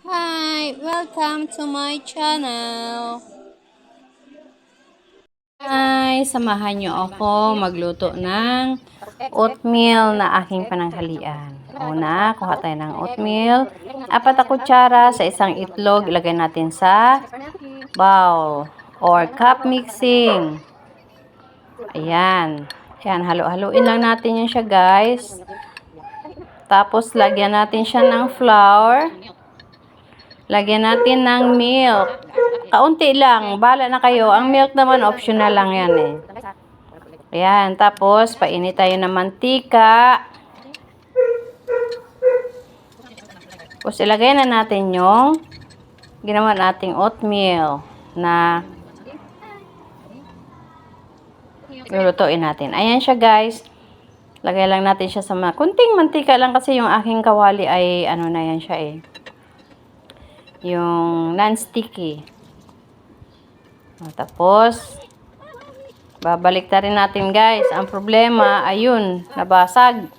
Hi, welcome to my channel. Hi, samahan niyo ako magluto ng oatmeal na aking pananghalian. Una, kuha tayo ng oatmeal. 4 kutsara sa isang itlog, ilagay natin sa bowl or cup mixing. Ayan. Ayan, halo-haloin lang natin yun siya, guys. Tapos, lagyan natin siya ng flour. Lagyan natin ng milk. Kaunti lang. Bahala na kayo. Ang milk naman, optional lang yan eh. Ayan. Tapos, painit tayo ng mantika. Tapos, ilagay na natin yung ginawa nating oatmeal na lulutuin natin. Ayan siya, guys. Lagay lang natin siya sa kunting mantika lang kasi yung aking kawali ay ano na yan siya eh. Yung non-sticky. Tapos, babalik na rin natin, guys. Ang problema, ayun, nabasag.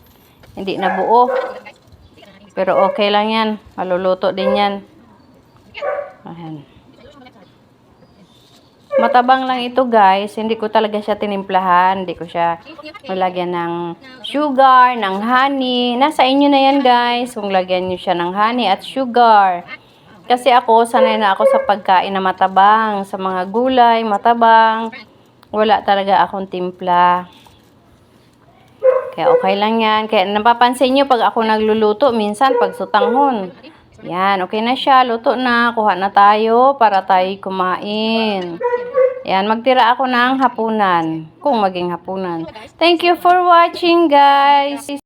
Hindi nabuo. Pero okay lang yan. Maluluto din yan. Ayan. Matabang lang ito, guys. Hindi ko talaga siya tinimplahan. Hindi ko siya malagyan ng sugar, ng honey. Nasa inyo na yan, guys. Kung lagyan nyo siya ng honey at sugar. Kasi ako, sanay na ako sa pagkain na matabang. Sa mga gulay, matabang. Wala talaga akong timpla. Kaya okay lang yan. Kaya napapansin nyo pag ako nagluluto, minsan pag sutanghon. Yan, okay na siya. Luto na. Kuha na tayo para tayo kumain. Yan, magtira ako ng hapunan. Kung maging hapunan. Thank you for watching, guys.